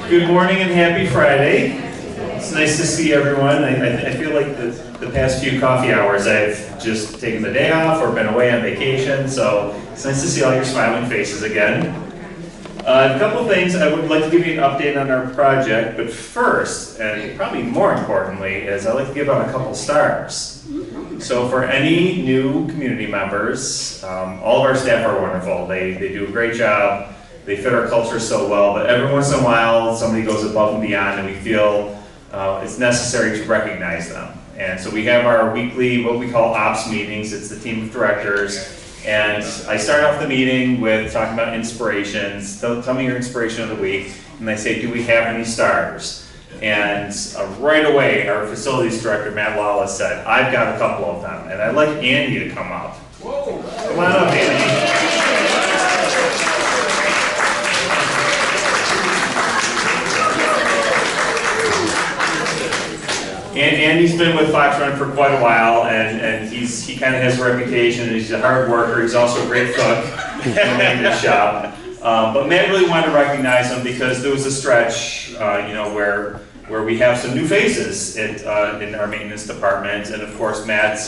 Good morning and happy Friday. It's nice to see everyone. I feel like the past few coffee hours I've just taken the day off or been away on vacation, so it's nice to see all your smiling faces again. A couple things, I would like to give you an update on our project, but first, and probably more importantly, is I'd like to give out a couple stars. So for any new community members, all of our staff are wonderful. They do a great job. They fit our culture so well, but every once in a while somebody goes above and beyond and we feel it's necessary to recognize them. And so we have our weekly, what we call ops meetings. It's the team of directors. And I start off the meeting with talking about inspirations. Tell me your inspiration of the week. And I say, do we have any stars? And right away, our facilities director, Matt Lawless, said, I've got a couple of them. And I'd like Andy to come up. Whoa. Come on up, Andy. And Andy's been with Fox Run for quite a while, and he kind of has a reputation. He's a hard worker. He's also a great cook in the maintenance shop. But Matt really wanted to recognize him because there was a stretch, where we have some new faces in our maintenance department, and of course,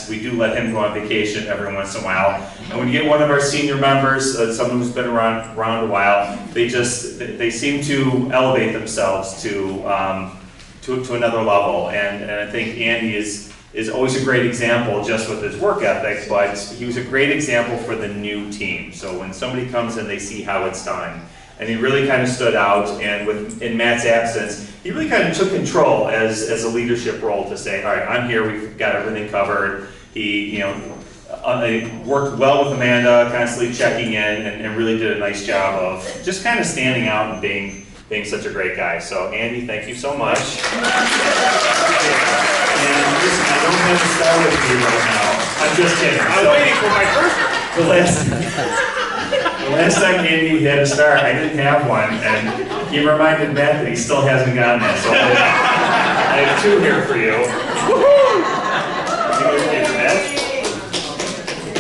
we do let him go on vacation every once in a while. And when you get one of our senior members, someone who's been around a while, they seem to elevate themselves to another level, and I think Andy is always a great example just with his work ethic, but he was a great example for the new team. So when somebody comes in, they see how it's done. And he really kind of stood out, and in Matt's absence, he really kind of took control as a leadership role to say, all right, I'm here, we've got everything covered. He worked well with Amanda, constantly checking in, and really did a nice job of just kind of standing out and being such a great guy. So Andy, thank you so much. And listen, I don't have to start with you right now. I'm just kidding. I'm waiting for my first one. The last time Andy had a star, I didn't have one, and he reminded Matt that he still hasn't gotten it. So I have two here for you.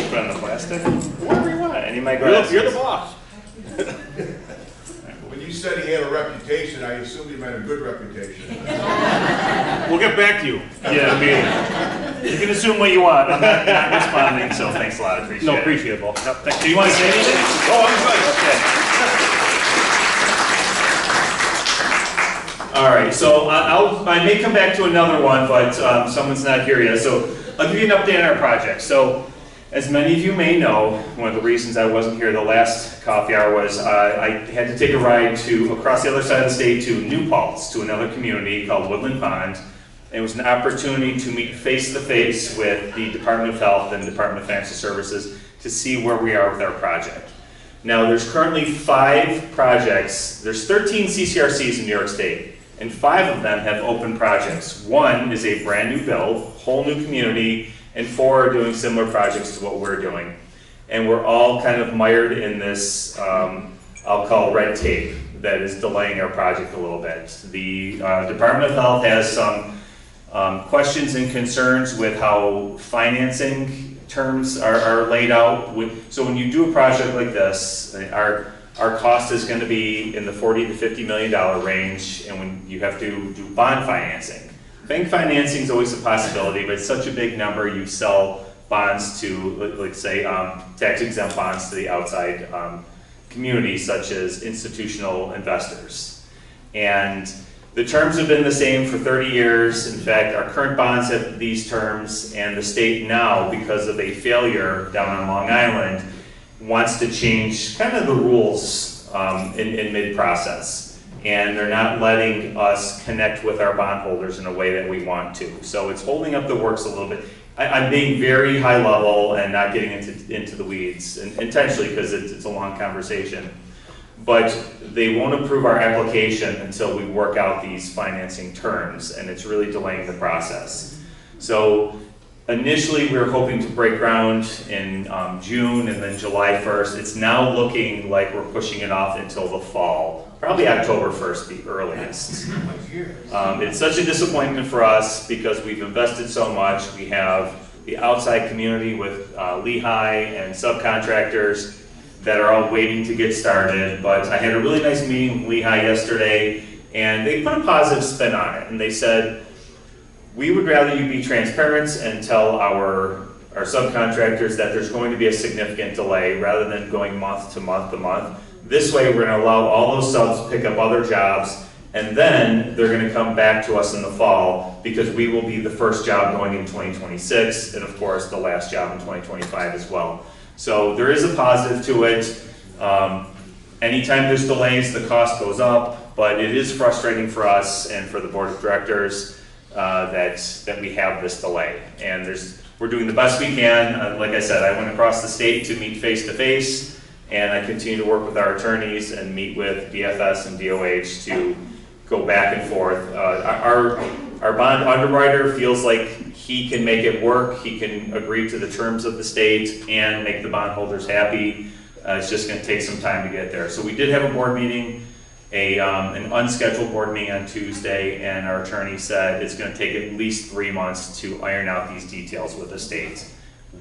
Put on the plastic. Whatever you want. Any of my glasses. You're the boss. You said he had a reputation. I assumed he meant a good reputation. We'll get back to you. Yeah, you can assume what you want. I'm not responding, so thanks a lot. Appreciate it. No, appreciable. Do you want to say anything? Oh, I'm good. Okay. All right, so I may come back to another one, but someone's not here yet. So I'll give you an update on our project. So as many of you may know, one of the reasons I wasn't here the last coffee hour was I had to take a ride across the other side of the state to New Paltz, to another community called Woodland Pond. It was an opportunity to meet face-to-face with the Department of Health and Department of Financial Services to see where we are with our project. Now, there's currently 5 projects. There's 13 CCRCs in New York State, and 5 of them have open projects. 1 is a brand new build, whole new community, and 4 are doing similar projects to what we're doing. And we're all kind of mired in this, I'll call red tape, that is delaying our project a little bit. The Department of Health has some questions and concerns with how financing terms are laid out. So when you do a project like this, our cost is going to be in the $40 to $50 million range, and when you have to do bond financing. Bank financing is always a possibility, but it's such a big number. You sell bonds to, like say, tax-exempt bonds to the outside community, such as institutional investors. And the terms have been the same for 30 years. In fact, our current bonds have these terms, and the state now, because of a failure down on Long Island, wants to change kind of the rules in mid-process. And they're not letting us connect with our bondholders in a way that we want to. So it's holding up the works a little bit. I'm being very high level and not getting into the weeds, and intentionally, because it's a long conversation. But they won't approve our application until we work out these financing terms, and it's really delaying the process. So initially we were hoping to break ground in June and then July 1st. It's now looking like we're pushing it off until the fall. Probably October 1st, the earliest. It's such a disappointment for us because we've invested so much. We have the outside community with Lehigh and subcontractors that are all waiting to get started. But I had a really nice meeting with Lehigh yesterday, And they put a positive spin on it, and they said, we would rather you be transparent and tell our subcontractors that there's going to be a significant delay rather than going month to month to month. This way, we're gonna allow all those subs to pick up other jobs, and then they're gonna come back to us in the fall because we will be the first job going in 2026, and of course, the last job in 2025 as well. So there is a positive to it. Anytime there's delays, the cost goes up, but it is frustrating for us and for the board of directors that we have this delay. And we're doing the best we can. Like I said, I went across the state to meet face to face, and I continue to work with our attorneys and meet with BFS and DOH to go back and forth. Our bond underwriter feels like he can make it work. He can agree to the terms of the state and make the bondholders happy. It's just going to take some time to get there. So we did have a board meeting, an unscheduled board meeting on Tuesday, and our attorney said it's going to take at least 3 months to iron out these details with the state.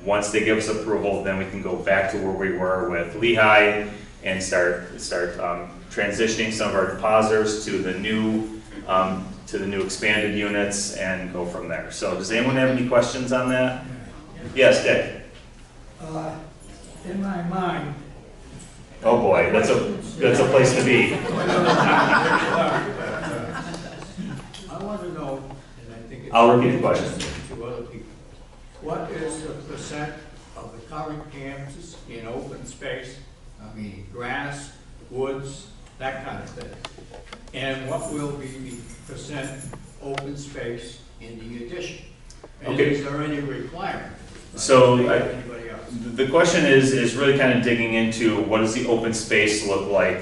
Once they give us approval, then we can go back to where we were with Lehigh and start transitioning some of our depositors to the new expanded units and go from there. So does anyone have any questions on that? Yes, Dick. In my mind, Oh boy, that's a place to be. I want to know, and I think it's I'll repeat the question. to other people, what is the percent of the current campus in open space? I mean, grass, woods, that kind of thing. And what will be the percent open space in the addition? And Okay. is there any requirement? So Anybody else? the question is really kind of digging into what does the open space look like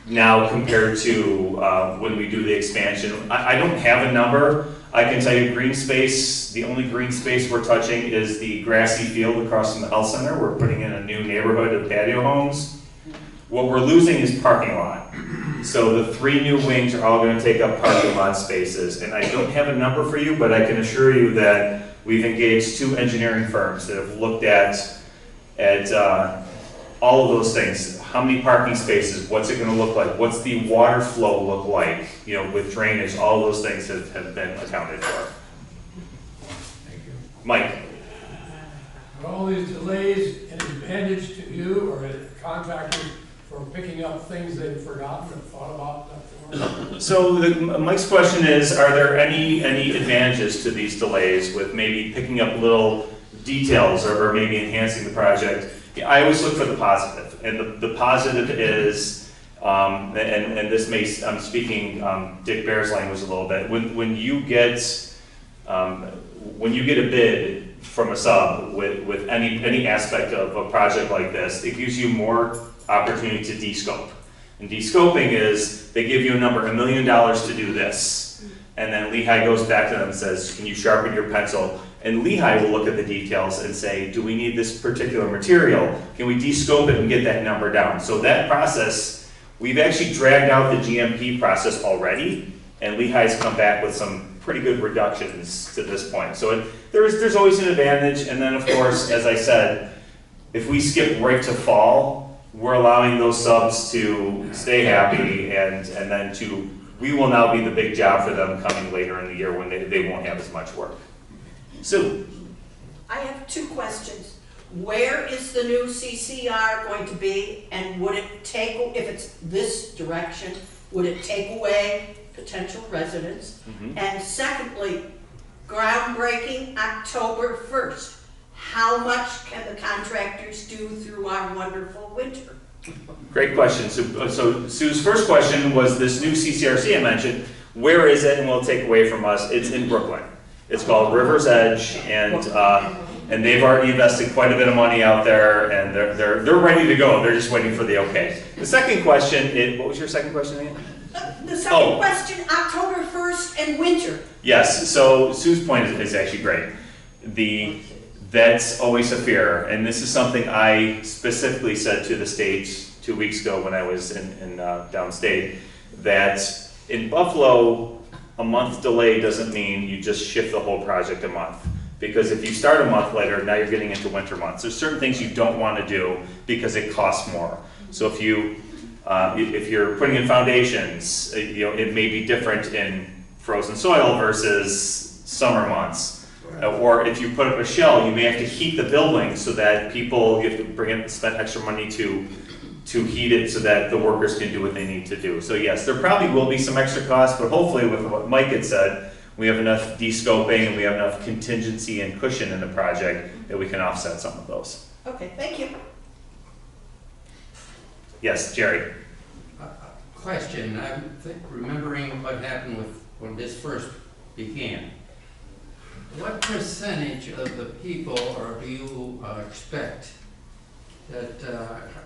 now compared to when we do the expansion. I don't have a number. I can tell you green space, the only green space we're touching is the grassy field across from the health center. We're putting in a new neighborhood of patio homes. What we're losing is parking lot. So the 3 new wings are all going to take up parking lot spaces. And I don't have a number for you, but I can assure you that we've engaged 2 engineering firms that have looked at all of those things. How many parking spaces? What's it going to look like? What's the water flow look like? You know, with drainage, all those things have been accounted for. Thank you. Mike? Are all these delays an advantage to you or the contractors for picking up things they've forgotten or thought about before? So Mike's question is, are there any advantages to these delays with maybe picking up little details or maybe enhancing the project? I always look for the positive, and the positive is, and this may, I'm speaking Dick Bear's language a little bit, when you get a bid from a sub with any aspect of a project like this, it gives you more opportunity to de-scope. And de-scoping is, they give you a number, $1 million to do this. And then Lehigh goes back to them and says, can you sharpen your pencil? And Lehigh will look at the details and say, do we need this particular material? Can we de-scope it and get that number down? So that process, we've actually dragged out the GMP process already, and Lehigh's come back with some pretty good reductions to this point. So there's always an advantage, and then of course, as I said, if we skip right to fall, we're allowing those subs to stay happy, and then we will now be the big job for them coming later in the year when they won't have as much work. Sue? I have 2 questions. Where is the new CCR going to be, and would it take, if it's this direction, would it take away potential residents? And secondly, groundbreaking October 1st. How much can the contractors do through our wonderful winter? Great question. So Sue's first question was this new CCRC I mentioned. Where is it, and will it take away from us? It's in Brooklyn. It's called River's Edge, and they've already invested quite a bit of money out there, and they're ready to go. They're just waiting for the okay. The second question, what was your second question again? The second question, October 1st and winter. Yes, so Sue's point is actually great. That's always a fear, and this is something I specifically said to the state 2 weeks ago when I was in downstate, that in Buffalo, a month delay doesn't mean you just shift the whole project a month. Because if you start a month later, now you're getting into winter months. There's certain things you don't want to do because it costs more. So if you If you're putting in foundations, it may be different in frozen soil versus summer months. Or if you put up a shell, you may have to heat the building so that you have to spend extra money to heat it so that the workers can do what they need to do. So yes, there probably will be some extra costs, but hopefully with what Mike had said, we have enough de-scoping and we have enough contingency and cushion in the project that we can offset some of those. Okay, thank you. Yes, Jerry? Question, I'm remembering what happened when this first began. What percentage of the people, or do you expect that,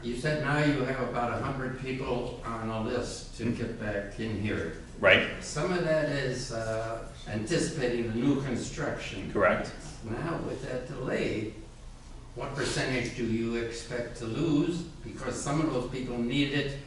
you said now you have about 100 people on a list to get back in here. Right, Some of that is anticipating the new construction. correct. Now with that delay, what percentage do you expect to lose? Because some of those people need it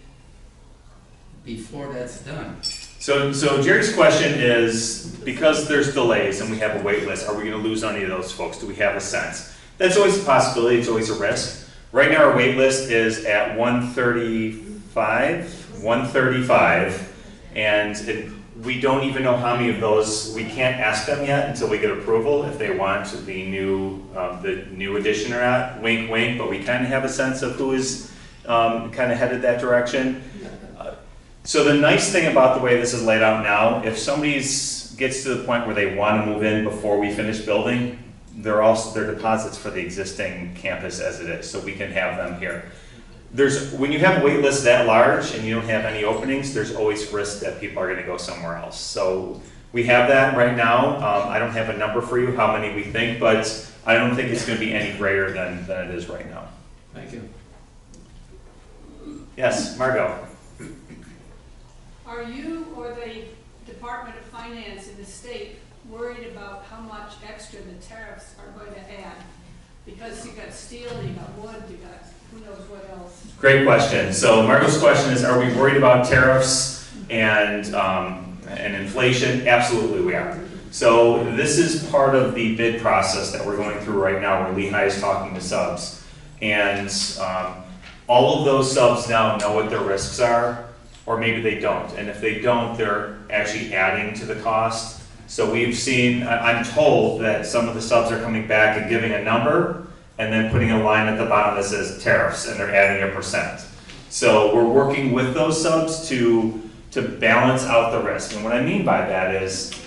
before that's done. So Jerry's question is, because there's delays and we have a wait list, are we gonna lose any of those folks? Do we have a sense? That's always a possibility, it's always a risk. Right now, our wait list is at 135, and we don't even know how many of those, we can't ask them yet until we get approval if they want the new addition or not, wink, wink, but we kind of have a sense of who is kind of headed that direction. So the nice thing about the way this is laid out now, if somebody gets to the point where they want to move in before we finish building, they're deposits for the existing campus as it is, so we can have them here. When you have a wait list that large and you don't have any openings, there's always risk that people are going to go somewhere else. So we have that right now. I don't have a number for you, how many we think, but I don't think it's going to be any greater than it is right now. Thank you. Yes, Margot. Are you or the Department of Finance in the state worried about how much extra the tariffs are going to add? Because you got steel, you got wood, you got who knows what else. Great question. So Margot's question is, are we worried about tariffs and inflation? Absolutely we are. So this is part of the bid process that we're going through right now where Lehigh is talking to subs. And all of those subs now know what their risks are, or maybe they don't. And if they don't, they're actually adding to the cost. So we've seen, I'm told that some of the subs are coming back and giving a number and then putting a line at the bottom that says tariffs, and they're adding a %. So we're working with those subs to balance out the risk. And what I mean by that is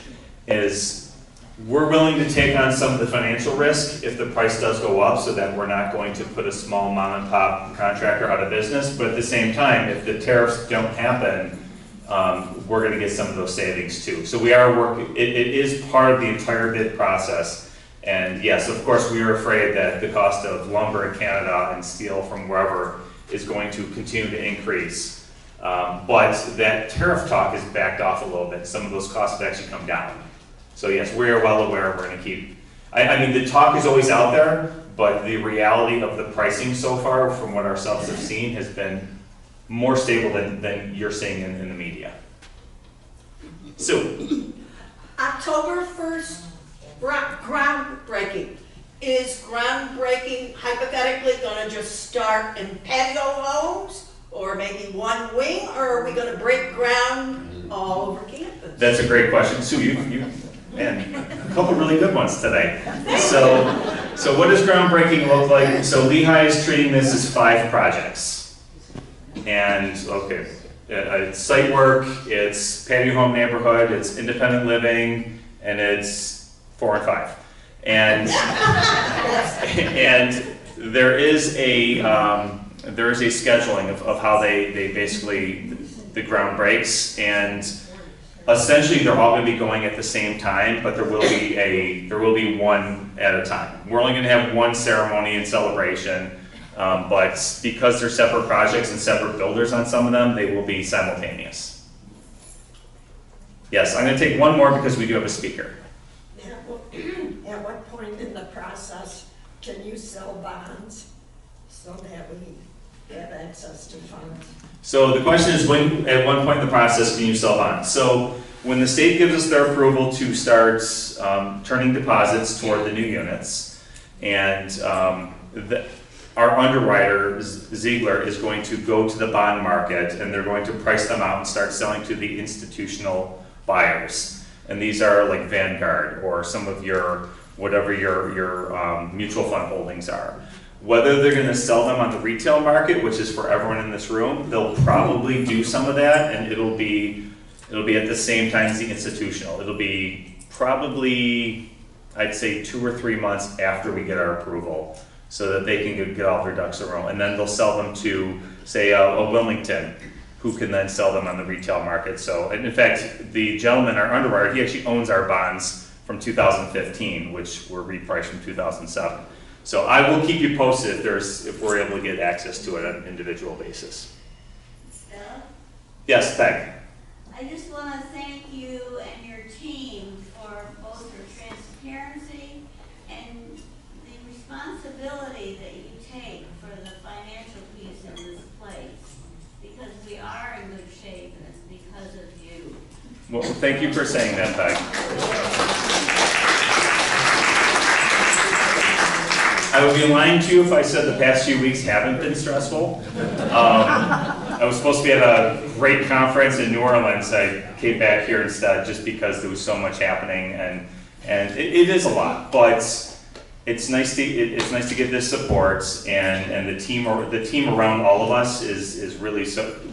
we're willing to take on some of the financial risk if the price does go up, so that we're not going to put a small mom and pop contractor out of business. But at the same time, if the tariffs don't happen, we're going to get some of those savings too. So we are working, it is part of the entire bid process. And yes, of course, we are afraid that the cost of lumber in Canada and steel from wherever is going to continue to increase. But that tariff talk is backed off a little bit. Some of those costs have actually come down. So yes, we are well aware we're going to keep, I mean, the talk is always out there, but the reality of the pricing so far from what our subs have seen has been more stable than you're seeing in the media. So, October 1st, groundbreaking. Is groundbreaking hypothetically gonna just start in patio homes? Or maybe one wing, or are we gonna break ground all over campus? that's a great question. Sue, man, a couple really good ones today. So what does groundbreaking look like? So Lehigh is treating this as 5 projects. And, okay, it's site work, it's patio home neighborhood, it's independent living, and it's 4 and 5. And there is a scheduling of how they basically, the ground breaks, and essentially they're all going to be going at the same time, but there will be one at a time. We're only going to have one ceremony and celebration, but because they're separate projects and separate builders on some of them, they will be simultaneous. Yes, I'm going to take one more because we do have a speaker. At what point in the process can you sell bonds so that we have access to funds? So the question is, at one point in the process can you sell bonds? So when the state gives us their approval to start turning deposits toward the new units, and our underwriter, Ziegler, is going to go to the bond market and they're going to price them out and start selling to the institutional buyers. And these are like Vanguard or some of your, whatever your mutual fund holdings are. Whether they're gonna sell them on the retail market, which is for everyone in this room, they'll probably do some of that, and it'll be at the same time as the institutional. It'll be probably, I'd say 2 or 3 months after we get our approval, so that they can get all their ducks in a row. And then they'll sell them to, say, a Wilmington, who can then sell them on the retail market. So, and in fact, the gentleman, our underwriter, he actually owns our bonds from 2015, which were repriced from 2007. So I will keep you posted if we're able to get access to it on an individual basis. Bill, Yes, Peg. I just want to thank you and your team for both your transparency and the responsibility that you take for the financial piece of this place, because we are in good shape and it's because of you. Well, thank you for saying that, Peg. I would be lying to you if I said the past few weeks haven't been stressful. I was supposed to be at a great conference in New Orleans. I came back here instead just because there was so much happening, and it is a lot. But it's nice to get this support, and the team around all of us is really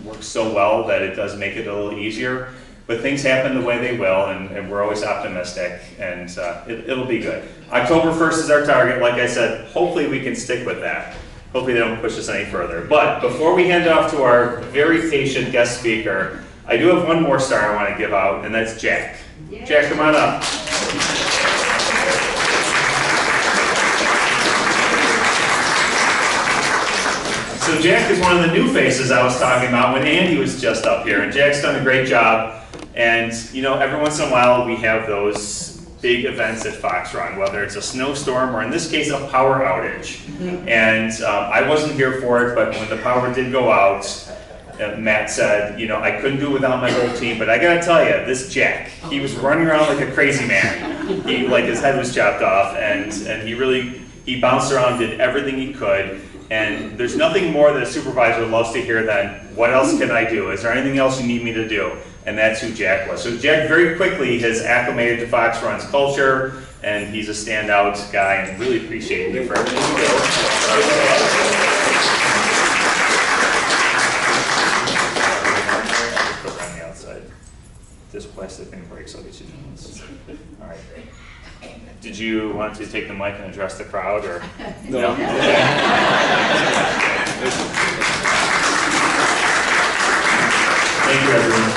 works so well that it does make it a little easier. But things happen the way they will, and we're always optimistic, and it'll be good. October 1st is our target. Like I said, hopefully we can stick with that. Hopefully they don't push us any further. But before we hand off to our very patient guest speaker, I do have one more star I want to give out, and that's Jack. Yeah. Jack, come on up. So Jack is one of the new faces I was talking about when Andy was just up here, and Jack's done a great job. And you know, every once in a while we have those big events at Fox Run, whether it's a snowstorm or in this case a power outage. And I wasn't here for it, but when the power did go out, Matt said, you know, I couldn't do it without my whole team, but I gotta tell you, this Jack, he was running around like a crazy man. Like his head was chopped off, and he bounced around, did everything he could. And there's nothing more that a supervisor loves to hear than, what else can I do? Is there anything else you need me to do? And that's who Jack was. So Jack very quickly has acclimated to Fox Run's culture, and he's a standout guy, and really appreciate you for everything you do. Put it on the outside. This plastic thing breaks, I'll get you this. All right. Did you want to take the mic and address the crowd, or? No. Okay. Thank you, everyone.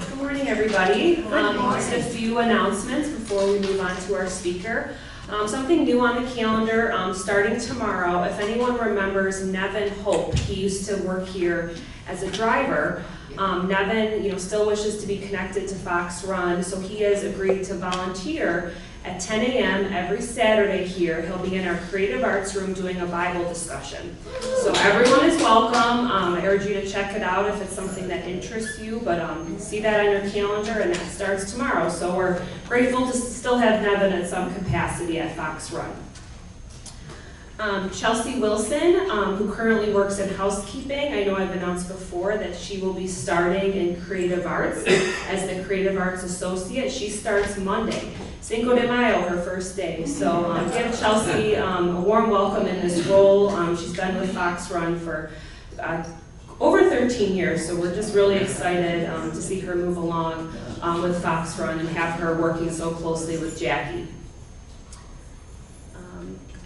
Good morning, everybody. Just a few announcements before we move on to our speaker. Something new on the calendar, starting tomorrow. If anyone remembers Nevin Hope, he used to work here as a driver. Nevin, still wishes to be connected to Fox Run, so he has agreed to volunteer at 10 a.m. every Saturday here. He'll be in our creative arts room doing a Bible discussion. So everyone is welcome. I urge you to check it out if it's something that interests you, but see that on your calendar, and that starts tomorrow. So we're grateful to still have Nevin at some capacity at Fox Run. Chelsea Wilson, who currently works in housekeeping, I know I've announced before that she will be starting in creative arts as the creative arts associate. She starts Monday, Cinco de Mayo, her first day. So give Chelsea a warm welcome in this role. She's been with Fox Run for over 13 years, so we're just really excited to see her move along with Fox Run and have her working so closely with Jackie.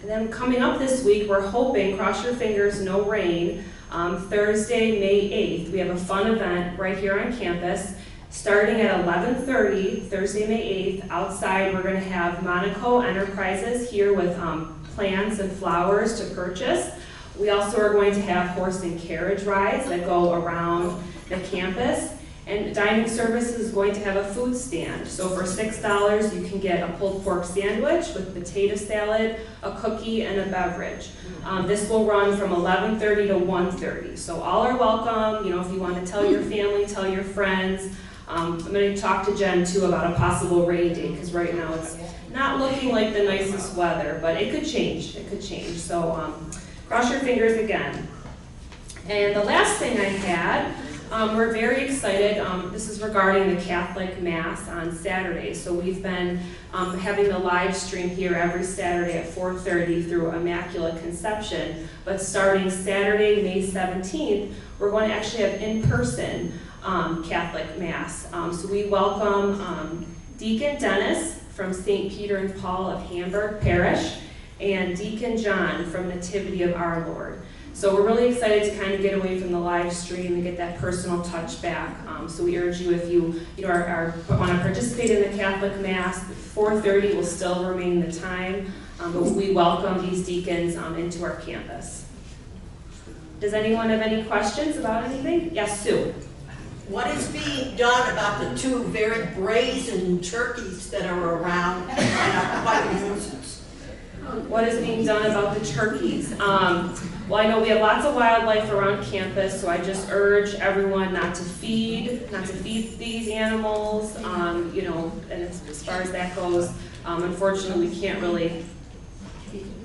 And then coming up this week, we're hoping, cross your fingers, no rain, Thursday, May 8th. We have a fun event right here on campus, starting at 11:30, Thursday, May 8th. Outside, we're going to have Monaco Enterprises here with plants and flowers to purchase. We also are going to have horse and carriage rides that go around the campus. And dining services is going to have a food stand. So for $6, you can get a pulled pork sandwich with potato salad, a cookie, and a beverage. This will run from 11:30 to 1:30. So all are welcome. If you want to tell your family, tell your friends. I'm going to talk to Jen too about a possible rain date, because right now it's not looking like the nicest weather, but it could change. It could change. So cross your fingers again. And the last thing I had, we're very excited. This is regarding the Catholic Mass on Saturday. So we've been having the live stream here every Saturday at 4:30 through Immaculate Conception. But starting Saturday, May 17th, we're going to actually have in-person Catholic Mass. So we welcome Deacon Dennis from St. Peter and Paul of Hamburg Parish and Deacon John from Nativity of Our Lord. So we're really excited to kind of get away from the live stream and get that personal touch back. So we urge you, if you want to participate in the Catholic Mass, 4:30 will still remain the time, but we welcome these deacons into our campus. Does anyone have any questions about anything? Yes, Sue. What is being done about the two very brazen turkeys that are around and are quite a nuisance? What is being done about the turkeys? Well, I know we have lots of wildlife around campus, so I just urge everyone not to feed these animals. And as far as that goes, unfortunately, we can't really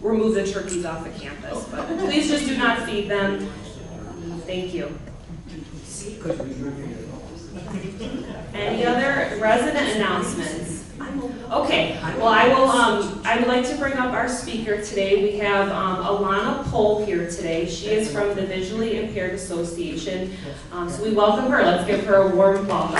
remove the turkeys off the campus. But please just do not feed them. Thank you. Any other resident announcements? Okay, well I would like to bring up our speaker today. We have Alana Pohl here today. She is from the Visually Impaired Association. So we welcome her. Let's give her a warm welcome.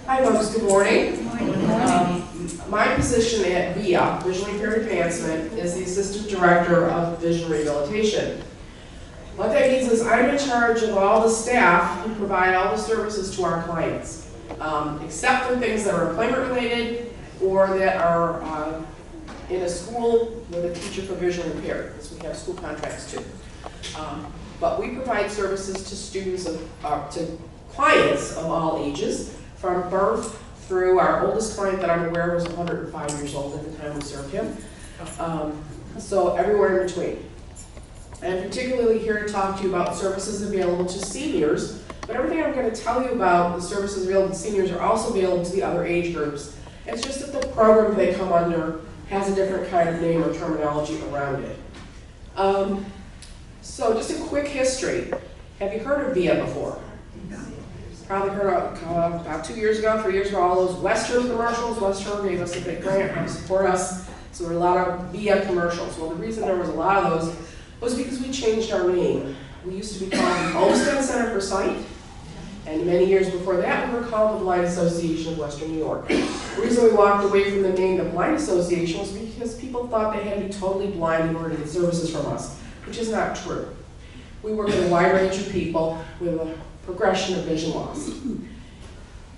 Hi folks, good morning. My position at VIA, Visually Impaired Advancement, is the Assistant Director of Vision Rehabilitation. What that means is I'm in charge of all the staff who provide all the services to our clients, except for things that are employment related or that are in a school with a teacher for visually impaired, because we have school contracts too. But we provide services to students to clients of all ages, from birth through our oldest client that I'm aware was 105 years old at the time we served him. So everywhere in between. I'm particularly here to talk to you about services available to seniors, but everything I'm going to tell you about the services available to seniors are also available to the other age groups. It's just that the program they come under has a different kind of name or terminology around it. So just a quick history. Have you heard of VIA before? Probably heard of, about 2 years ago, 3 years ago, all those Western commercials. Western gave us a big grant to support us, so there were a lot of VIA commercials. Well, the reason there was a lot of those was because we changed our name. We used to be called the Olmsted Center for Sight, and many years before that we were called the Blind Association of Western New York. The reason we walked away from the name the Blind Association was because people thought they had to be totally blind in order to get services from us, which is not true. We work with a wide range of people with a progression of vision loss.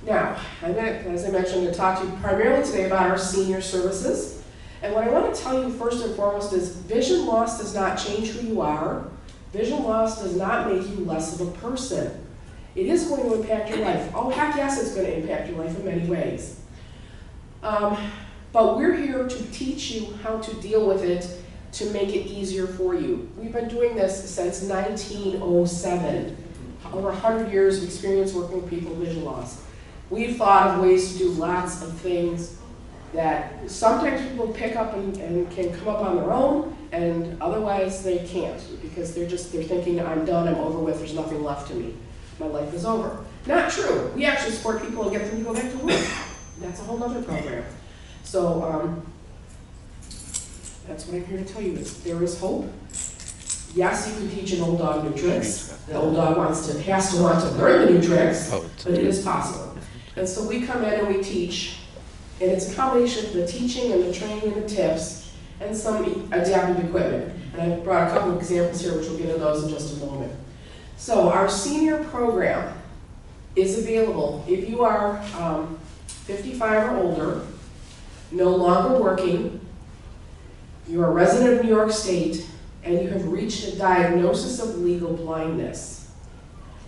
Now, as I mentioned, I'm going to talk to you primarily today about our senior services. And what I want to tell you first and foremost is vision loss does not change who you are. Vision loss does not make you less of a person. It is going to impact your life. Oh, heck yes, it's going to impact your life in many ways. But we're here to teach you how to deal with it to make it easier for you. We've been doing this since 1907. Over 100 years of experience working with people with vision loss. We've thought of ways to do lots of things that sometimes people pick up and can come up on their own, and otherwise they can't, because they're thinking, I'm done, I'm over with, there's nothing left to me. My life is over. Not true. We actually support people and get them to go back to work. That's a whole other program. So that's what I'm here to tell you, is there is hope. Yes, you can teach an old dog new tricks. The old dog has to want to learn the new tricks, but it is possible. And so we come in and we teach, and it's a combination of the teaching and the training and the tips, and some adaptive equipment. And I brought a couple of examples here, which we'll get into those in just a moment. So our senior program is available if you are 55 or older, no longer working, you're a resident of New York State, and you have reached a diagnosis of legal blindness.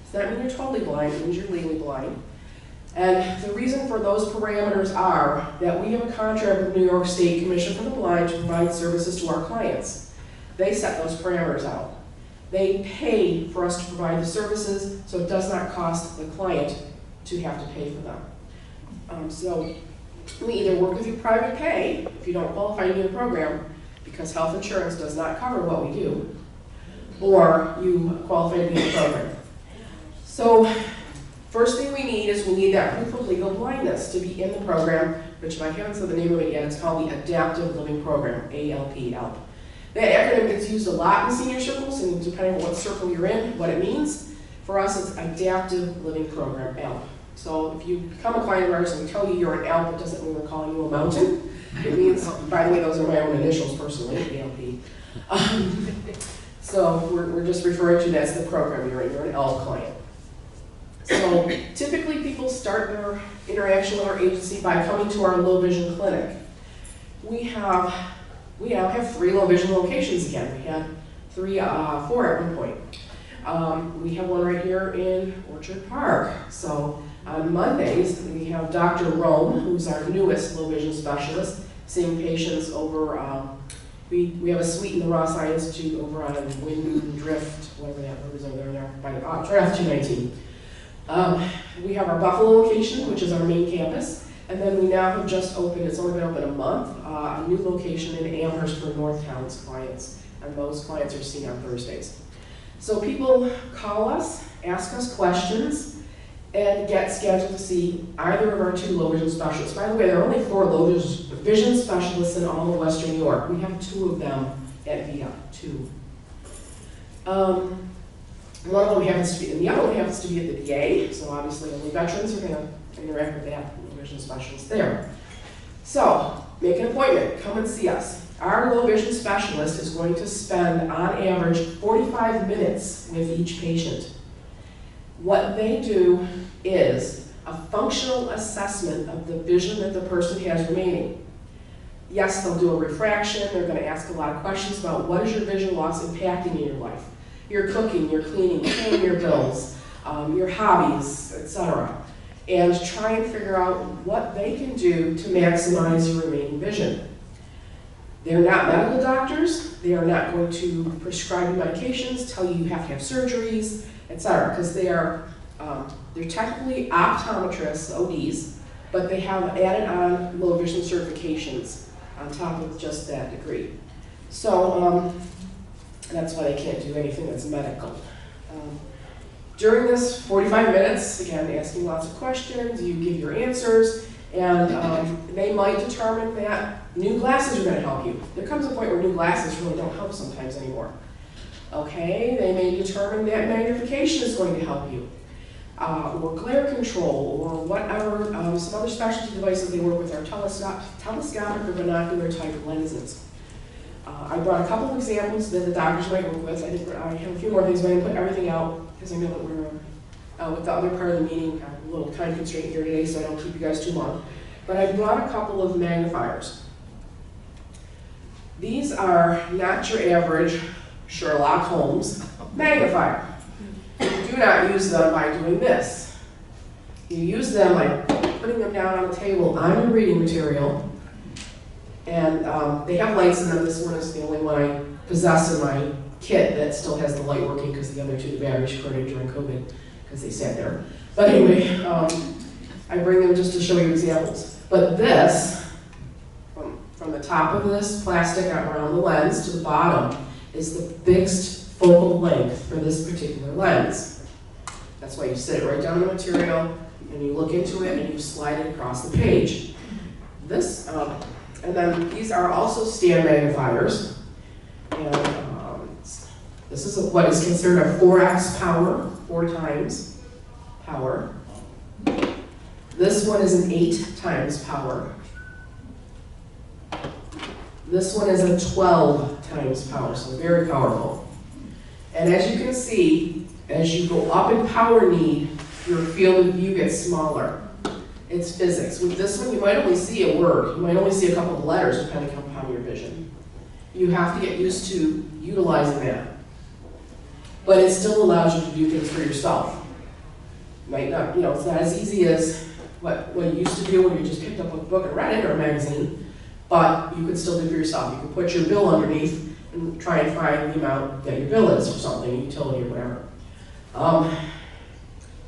Does that mean you're totally blind? It means you're legally blind. And the reason for those parameters are that we have a contract with New York State Commission for the Blind to provide services to our clients. They set those parameters out. They pay for us to provide the services, so it does not cost the client to have to pay for them. So we either work with you private pay, if you don't qualify to do the program, because health insurance does not cover what we do, or you qualify to be in the program. So first thing we need is we need that proof of legal blindness to be in the program, which if I haven't said the name of it yet, it's called the Adaptive Living Program, ALP. That acronym gets used a lot in senior circles, and depending on what circle you're in, what it means. For us, it's Adaptive Living Program, ALP. So if you become a client of ours and we tell you you're an ALP, it doesn't mean we're calling you a mountain. It means, by the way, those are my own initials personally, ALP. So we're just referring to that as the program you're in. You're an ALP client. So typically people start their interaction with our agency by coming to our low vision clinic. We now have 3 low vision locations again. We had 4 at one point. We have one right here in Orchard Park. So on Mondays, we have Dr. Rome, who's our newest low vision specialist, seeing patients over, we have a suite in the Ross Eye Institute over on Windrift, whatever that road is over there, by the Trail 219. We have our Buffalo location, which is our main campus. And then we now have just opened, it's only been open a month, a new location in Amherst for Northtown's clients. And those clients are seen on Thursdays. So people call us, ask us questions, and get scheduled to see either of our 2 low vision specialists. By the way, there are only 4 low vision specialists in all of Western New York. We have 2 of them at VIA, 2. One of them happens to be, and the other one happens to be at the VA, so obviously only veterans are going to interact with that low vision specialist there. So, make an appointment, come and see us. Our low vision specialist is going to spend, on average, 45 minutes with each patient. What they do is a functional assessment of the vision that the person has remaining. Yes, they'll do a refraction, they're going to ask a lot of questions about what is your vision loss impacting in your life. Your cooking, your cleaning, paying your bills, your hobbies, etc. And try and figure out what they can do to maximize your remaining vision. They're not medical doctors. They are not going to prescribe you medications, tell you you have to have surgeries, etc. Because they're technically optometrists, ODs, but they have added on low vision certifications on top of just that degree. So that's why they can't do anything that's medical. During this 45 minutes, again, asking lots of questions, you give your answers, and they might determine that new glasses are going to help you. There comes a point where new glasses really don't help sometimes anymore. Okay, they may determine that magnification is going to help you, or glare control, or whatever, some other specialty devices they work with are telescopic or binocular type lenses. I brought a couple of examples that the doctors might work with. I have a few more things, but I didn't put everything out because I know that we're, with the other part of the meeting, I'm a little time constraint here today, so I don't keep you guys too long. But I brought a couple of magnifiers. These are not your average Sherlock Holmes magnifier. You do not use them by doing this. You use them by putting them down on the table on your reading material. And they have lights in them. This one is the only one I possess in my kit that still has the light working because the other 2, the batteries shorted during COVID because they sat there. But anyway, I bring them just to show you examples. But this, from the top of this plastic around the lens to the bottom, is the fixed focal length for this particular lens. That's why you sit it right down on the material and you look into it and you slide it across the page. This, and then these are also stand magnifiers. And this is what is considered a 4x power, 4 times power. This one is an 8 times power. This one is a 12 times power, so very powerful. And as you can see, as you go up in power need, your field of view gets smaller. It's physics. With this one, you might only see a word. You might only see a couple of letters depending upon your vision. You have to get used to utilizing that. But it still allows you to do things for yourself. Might not, it's not as easy as what you used to do when you just picked up a book and read it or a magazine, but you could still do it for yourself. You could put your bill underneath and try and find the amount that your bill is for something, utility or whatever.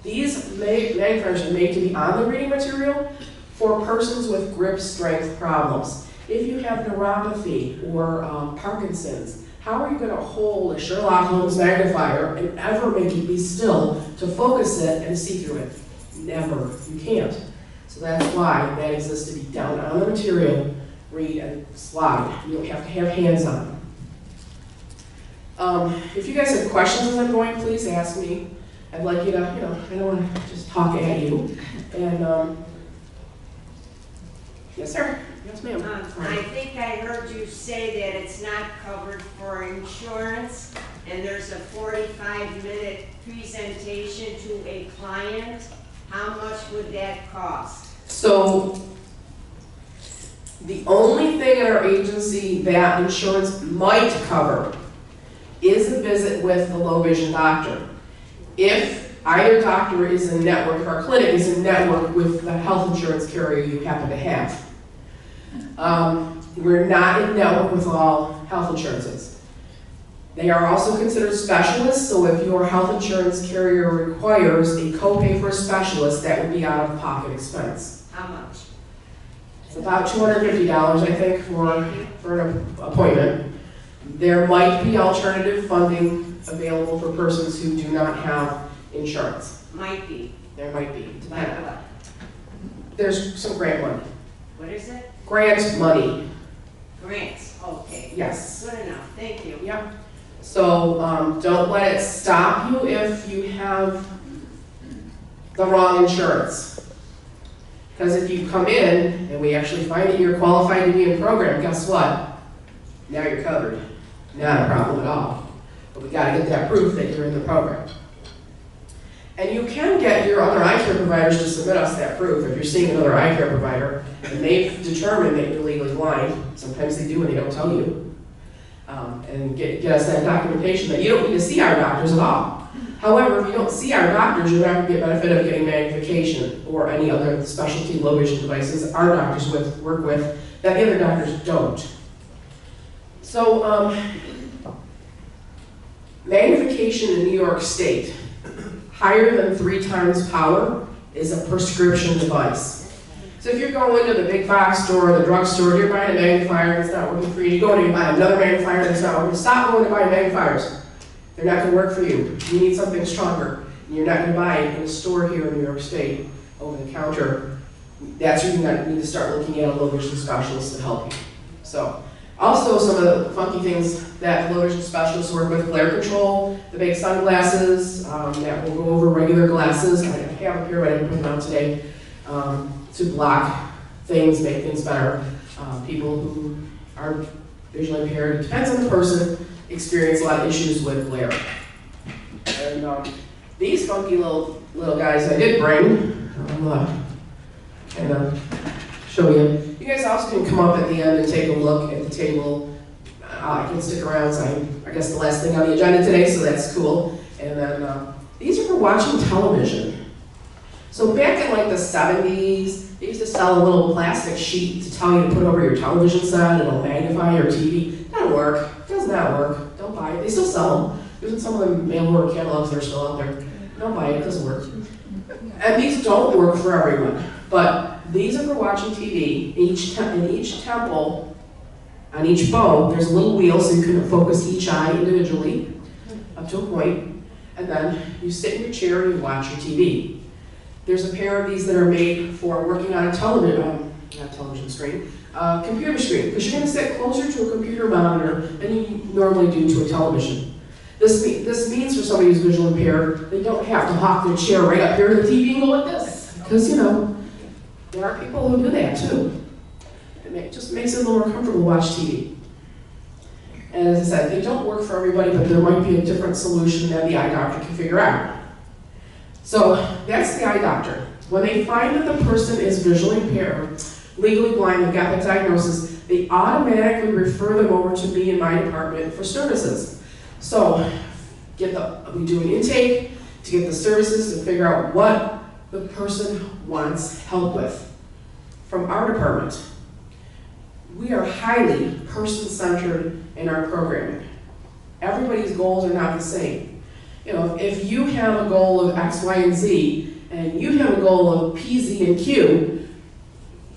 These magnifiers are made to be on the reading material for persons with grip strength problems. If you have neuropathy or Parkinson's, how are you going to hold a Sherlock Holmes magnifier and ever make it be still to focus it and see through it? Never. You can't. So that's why that exists, to be down on the material, read and slide. You don't have to have hands on. If you guys have questions as I'm going, please ask me. I'd like you to, I don't want to just talk at you. And, yes, sir. Yes, ma'am. I think I heard you say that it's not covered for insurance, and there's a 45-minute presentation to a client. How much would that cost? So, the only thing in our agency that insurance might cover is a visit with the low vision doctor. If either doctor is in network, if our clinic is in network with the health insurance carrier you happen to have. We're not in network with all health insurances. They are also considered specialists, so if your health insurance carrier requires a copay for a specialist, that would be out of pocket expense. How much? It's about $250, I think, for an appointment. There might be alternative funding available for persons who do not have insurance. Might be. There might be. Like what? There's some grant money. What is it? Grant money. Grants. Okay. Yes. Good enough. Thank you. Yep. So don't let it stop you if you have the wrong insurance. Because if you come in and we actually find that you're qualified to be in the program, guess what? Now you're covered. Not a problem at all. But we got to get that proof that you're in the program. And you can get your other eye care providers to submit us that proof. If you're seeing another eye care provider and they've determined that you're legally blind, sometimes they do and they don't tell you, and get us that documentation that you don't need to see our doctors at all. However, if you don't see our doctors, you're not going to get benefit of getting magnification or any other specialty low vision devices our doctors work with that the other doctors don't. So, magnification in New York State, higher than 3 times power, is a prescription device. So if you're going to the big box store or the drugstore, you're buying a magnifier that's not working for you, you go in and you buy another magnifier that's not working, stop going to buy magnifiers. They're not going to work for you. You need something stronger. And you're not going to buy it in a store here in New York State over the counter. That's where you need to start looking at a low vision specialist to help you. So, also some of the funky things that low vision specialists work with: glare control, the big sunglasses, that will go over regular glasses. I have a pair, but I didn't put them on today, to block things, make things better. People who are visually impaired, it depends on the person, experience a lot of issues with glare. And these funky little guys I did bring, and show you. You guys also can come up at the end and take a look at the table. I can stick around, so I guess the last thing on the agenda today, so that's cool. And then these are for watching television. So back in like the 70s, they used to sell a little plastic sheet to tell you to put over your television set, it'll magnify your TV. Doesn't work. Does not work. Don't buy it. They still sell them. There's some of the mail order catalogs that are still out there. Don't buy it. It doesn't work. And these don't work for everyone. But these are for watching TV. In each temple, on each bow, there's a little wheel so you can focus each eye individually up to a point. And then you sit in your chair and you watch your TV. There's a pair of these that are made for working on a television, not television screen, computer screen, because you're going to sit closer to a computer monitor than you normally do to a television. This means for somebody who's visually impaired, they don't have to hawk their chair right up here to the TV and go like this. Because, there are people who do that too. It just makes it a little more comfortable to watch TV. And as I said, they don't work for everybody, but there might be a different solution that the eye doctor can figure out. So that's the eye doctor. When they find that the person is visually impaired, legally blind, they've got that diagnosis, they automatically refer them over to me in my department for services. So we do an intake to get the services to figure out what the person wants help with. From our department, we are highly person-centered in our programming. Everybody's goals are not the same. You know, if you have a goal of X, Y, and Z, and you have a goal of P, Z, and Q,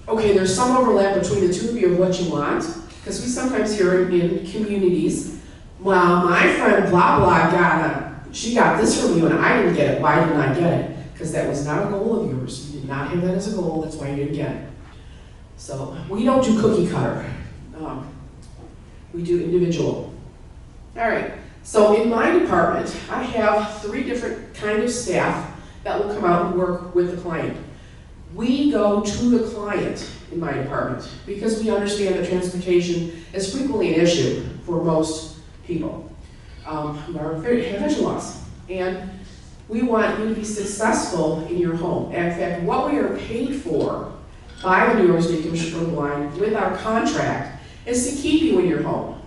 okay, there's some overlap between the two of you of what you want, because we sometimes hear in communities, well, my friend blah blah she got this from you and I didn't get it. Why didn't I get it? Because that was not a goal of yours. You did not have that as a goal, that's why you didn't get it. So we don't do cookie cutter. We do individual. All right, so in my department, I have 3 different kind of staff that will come out and work with the client. We go to the client in my department because we understand that transportation is frequently an issue for most people. Our vision loss. And we want you to be successful in your home. And in fact, what we are paid for by the New York State Commission for the Blind with our contract is to keep you in your home.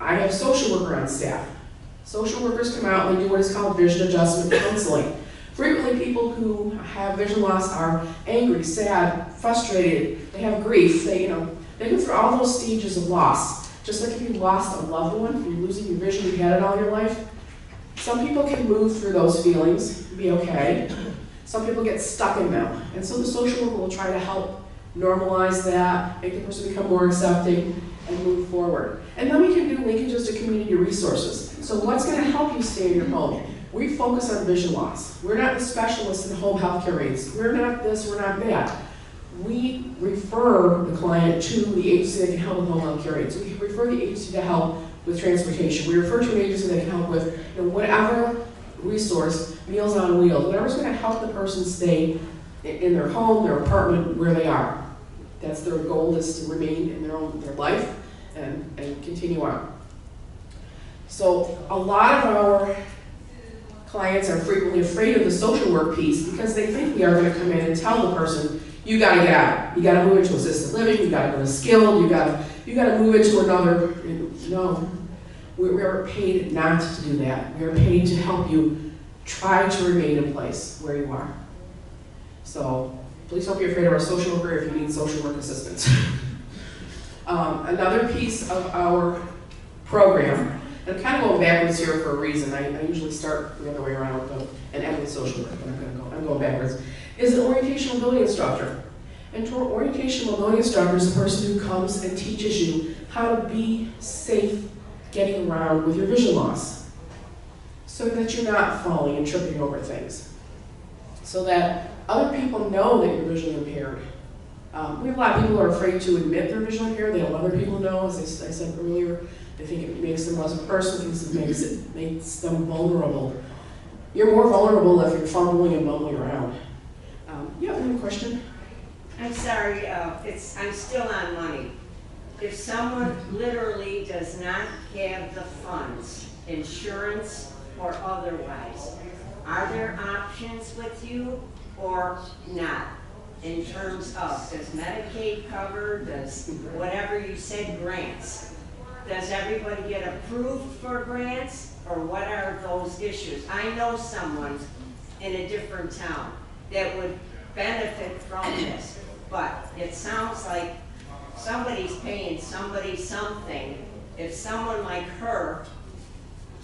I have a social worker on staff. Social workers come out and they do what is called vision adjustment counseling. Frequently people who have vision loss are angry, sad, frustrated, they have grief, they go through all those stages of loss. Just like if you lost a loved one, if you're losing your vision, you've had it all your life. Some people can move through those feelings, be okay. Some people get stuck in them. And so the social worker will try to help normalize that, make the person become more accepting, and move forward. And then we can do linkages to community resources. So what's going to help you stay in your home? We focus on vision loss. We're not the specialists in home health care aides. We're not this, we're not that. We refer the client to the agency that can help with home health care aides. We refer the agency to help with transportation. We refer to an agency that can help with whatever resource, Meals on Wheels, whatever's going to help the person stay in their home, their apartment, where they are. That's their goal, is to remain in their life and continue on. So a lot of our clients are frequently afraid of the social work piece because they think we are going to come in and tell the person, you got to get out. You got to move into assisted living. You got to go to skilled. You got to move into another. No, we are paid not to do that. We are paid to help you try to remain in place where you are. So please don't be afraid of our social worker if you need social work assistance. Another piece of our program, and I'm kind of going backwards here for a reason. I usually start the other way around and end with social work, but I'm going backwards. Is an orientation mobility instructor. And an orientation mobility instructor is a person who comes and teaches you how to be safe getting around with your vision loss, so that you're not falling and tripping over things, so that other people know that you're visually impaired. We have a lot of people who are afraid to admit they're visually impaired. They don't let other people know, as I said earlier. They think it makes them less a person, it makes them vulnerable. You're more vulnerable if you're fumbling and bumbling around. Yeah, any question? I'm sorry, I'm still on money. If someone literally does not have the funds, insurance or otherwise, are there options with you or not? In terms of, does Medicaid cover, does whatever you said, grants? Does everybody get approved for grants, or what are those issues? I know someone in a different town that would benefit from this, but it sounds like somebody's paying somebody something. If someone like her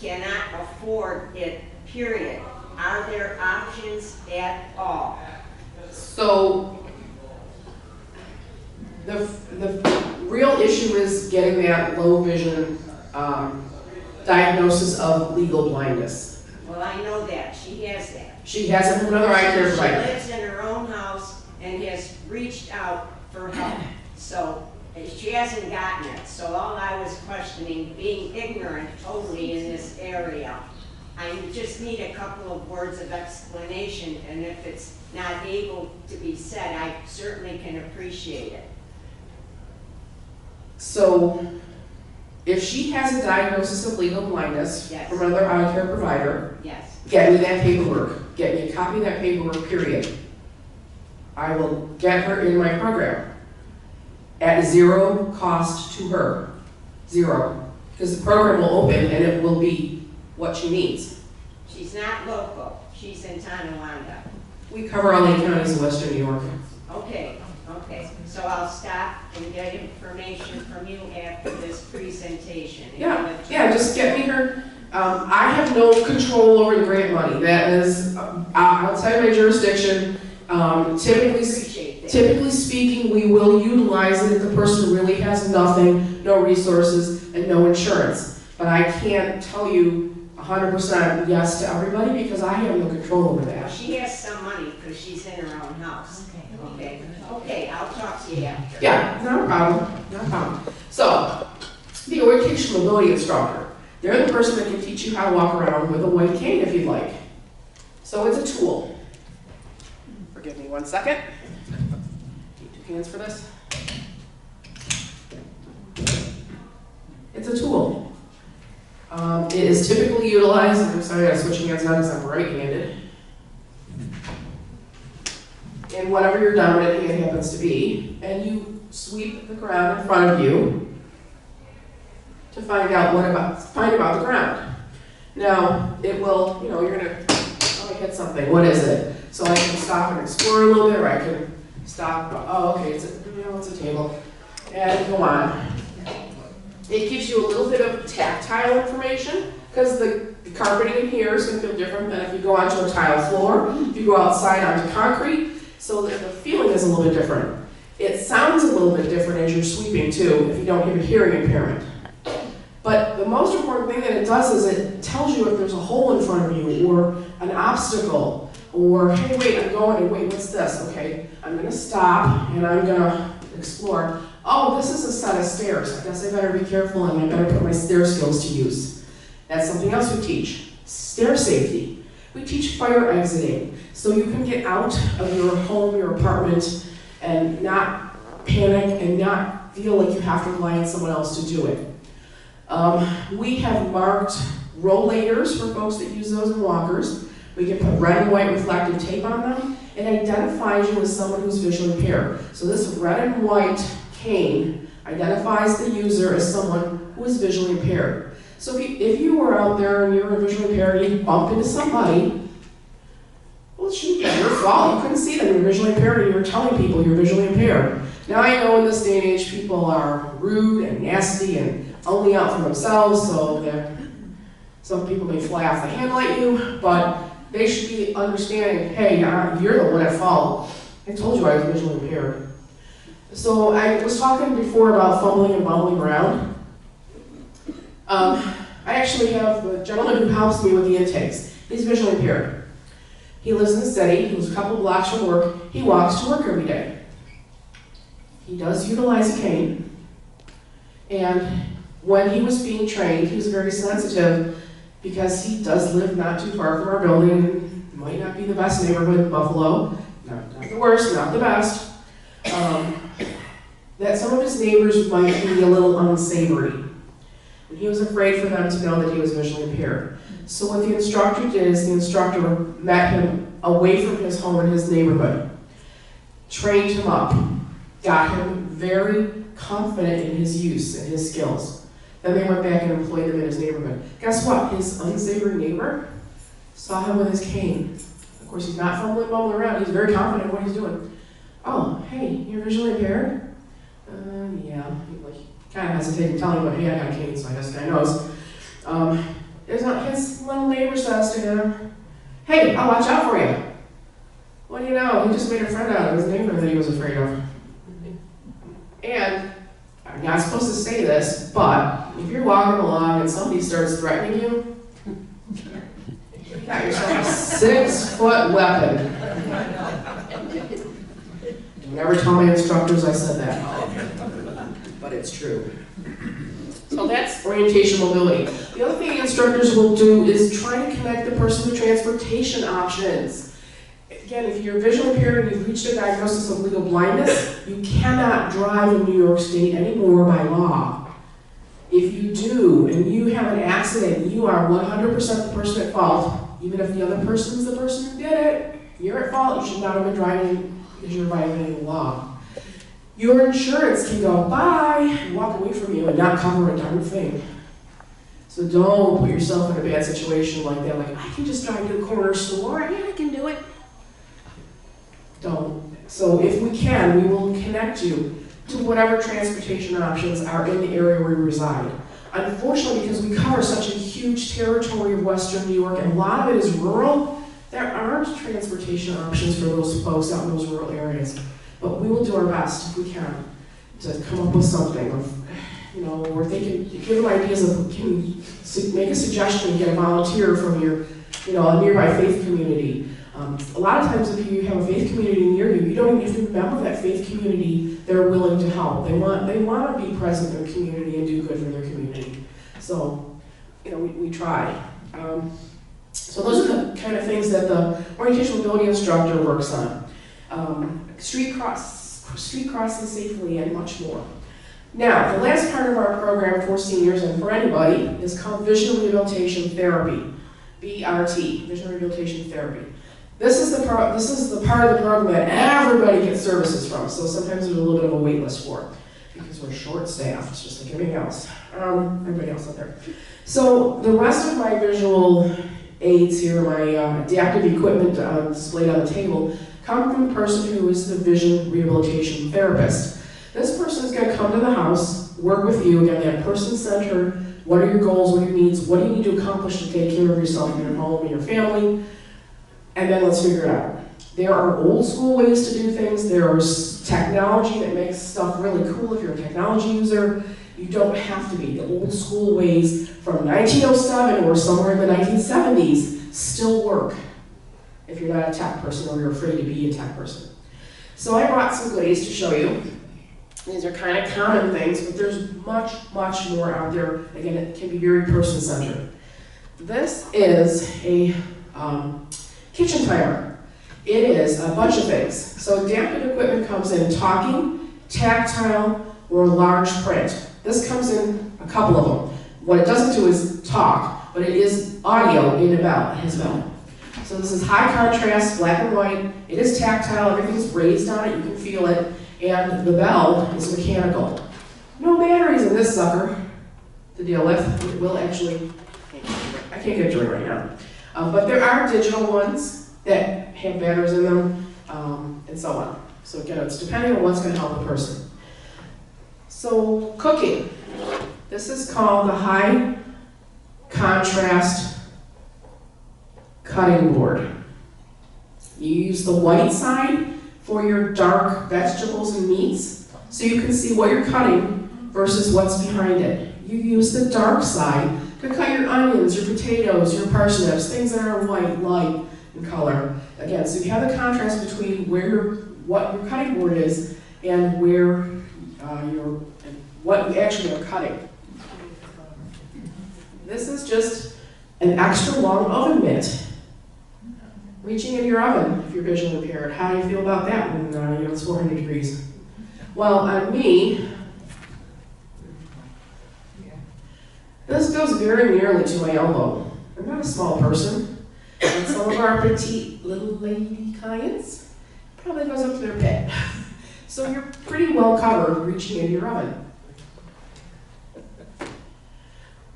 cannot afford it, period, are there options at all? So the real issue is getting that low vision diagnosis of legal blindness. Well, I know that. She has that. She has it from another eye care She provider. lives in her own house and has reached out for help. So she hasn't gotten it. So all I was questioning, being ignorant totally in this area, I just need a couple of words of explanation, and if it's not able to be said, I certainly can appreciate it. So if she has a diagnosis of legal blindness Yes. from another eye care provider, Yes. get me that paperwork. Get me a copy of that paperwork, period. I will get her in my program at zero cost to her. Zero. Because the program will open and it will be what she needs. She's not local. She's in Tonawanda. We cover all 8 counties of Western New York. Okay, okay. So I'll stop and get information from you after this presentation. Yeah, just get me her. I have no control over the grant money. That is outside my jurisdiction. Typically speaking, we will utilize it if the person really has nothing, no resources, and no insurance. But I can't tell you 100% yes to everybody because I have no control over that. She has some money because she's in her own house. Okay, I'll talk to you after. Yeah, not a problem, not a problem. So, the orientation mobility instructor, they're the person that can teach you how to walk around with a white cane if you'd like. So it's a tool. Forgive me 1 second. Need 2 hands for this. It's a tool. It is typically utilized, I'm sorry I gotta switch hands now because I'm right-handed. And whatever your dominant hand happens to be, and you sweep the ground in front of you to find out about the ground. Now, it will, you're gonna, hit something, what is it? So I can stop and explore a little bit, or I can stop, okay, it's a table, and go on. It gives you a little bit of tactile information, because the carpeting in here is gonna feel different than if you go onto a tile floor, if you go outside onto concrete, so that the feeling is a little bit different. It sounds a little bit different as you're sweeping too, if you don't have a hearing impairment. But the most important thing that it does is it tells you if there's a hole in front of you, or an obstacle, or hey wait, I'm going, and wait, what's this? Okay, I'm gonna stop, and I'm gonna explore. Oh, this is a set of stairs. I guess I better be careful, and I better put my stair skills to use. That's something else we teach. Stair safety. We teach fire exiting, so you can get out of your home, your apartment, and not panic and not feel like you have to rely on someone else to do it. We have marked rollators for folks that use those in walkers. We can put red and white reflective tape on them. It identifies you as someone who's visually impaired. So this red and white cane identifies the user as someone who is visually impaired. So if you were out there and you were visually impaired and you bump into somebody, well, it shouldn't be your fault. You couldn't see them. You're visually impaired and you were telling people you're visually impaired. Now I know in this day and age people are rude and nasty and only out for themselves, so some people may fly off the handle at you, but they should be understanding, hey, you're the one at fault. I told you I was visually impaired. So I was talking before about fumbling and bumbling around. I actually have the gentleman who helps me with the intakes. He's visually impaired. He lives in the city. He lives a couple blocks from work. He walks to work every day. He does utilize a cane. And when he was being trained, he was very sensitive because he does live not too far from our building. It might not be the best neighborhood in Buffalo. Not the worst, not the best. That some of his neighbors might be a little unsavory. And he was afraid for them to know that he was visually impaired. So what the instructor did is the instructor met him away from his home in his neighborhood, trained him up, got him very confident in his use and his skills. Then they went back and employed him in his neighborhood. Guess what? His unsavory neighbor saw him with his cane. Of course, he's not fumbling, bumbling around. He's very confident in what he's doing. Oh, hey, you're visually impaired? Yeah. He kind of hesitated telling him, hey, I got a cane, so I guess the guy knows. His little neighbor says to him, hey, I'll watch out for you. What do you know? He just made a friend out of his neighbor that he was afraid of. And I'm not supposed to say this, but if you're walking along and somebody starts threatening you, you got yourself a 6-foot weapon. Don't ever tell my instructors I said that, but it's true. So that's orientation mobility. The other thing instructors will do is try to connect the person to transportation options. Again, if you're visually impaired and you've reached a diagnosis of legal blindness, you cannot drive in New York State anymore by law. If you do, and you have an accident, you are 100% the person at fault. Even if the other person's the person who did it, you're at fault. You should not have been driving because you're violating the law. Your insurance can go bye and walk away from you and not cover a darn thing. So So don't put yourself in a bad situation like that, like, I can just drive to the corner store, yeah, I can do it. Don't. So if we can, we will connect you to whatever transportation options are in the area where you reside. Unfortunately, because we cover such a huge territory of Western New York, and a lot of it is rural, there aren't transportation options for those folks out in those rural areas. But we will do our best, if we can, to come up with something, or if they can give them ideas of, can make a suggestion and get a volunteer from your, a nearby faith community. A lot of times if you have a faith community near you, you don't even have to remember that faith community, they're willing to help. They want to be present in their community and do good for their community. So, we try. So those are the kind of things that the orientation mobility instructor works on. Street crossing safely and much more. Now, the last part of our program for seniors and for anybody is called Vision Rehabilitation Therapy, BRT, Vision Rehabilitation Therapy. This is the part of the program that everybody gets services from, so sometimes there's a little bit of a wait list for it, because we're short-staffed, just like everything else, everybody else out there. So the rest of my visual aids here, my adaptive equipment displayed on the table, come from the person who is the vision rehabilitation therapist. This person is going to come to the house, work with you, again, that person-centered. What are your goals, what are your needs, what do you need to accomplish to take care of yourself and your home and your family? And then let's figure it out. There are old school ways to do things. There's technology that makes stuff really cool if you're a technology user. You don't have to be. The old school ways from 1907 or somewhere in the 1970s still work if you're not a tech person or you're afraid to be a tech person. So I brought some goodies to show you. These are kind of common things, but there's much, much more out there. Again, it can be very person-centered. This is a kitchen timer. It is a bunch of things. So adaptive equipment comes in talking, tactile, or large print. This comes in a couple of them. What it doesn't do is talk, but it is audio in a bell. It has a bell. So this is high contrast, black and white. It is tactile, everything's raised on it, you can feel it. And the bell is mechanical. No batteries in this sucker to deal with. It will actually, I can't get it to it right now. But there are digital ones that have batteries in them, and so on. So again, it's depending on what's going to help the person. So cooking. This is called the high contrast cutting board. You use the white side for your dark vegetables and meats, so you can see what you're cutting versus what's behind it. You use the dark side to cut your onions, your potatoes, your parsnips, things that are white, light in color. Again, so you have the contrast between what your cutting board is and where what you actually are cutting. This is just an extra long oven mitt. Reaching into your oven if you're visually impaired. How do you feel about that when it's 400 degrees? Well, on me, this goes very nearly to my elbow. I'm not a small person. And some of our petite little lady clients probably goes up to their pit. So you're pretty well covered reaching into your oven.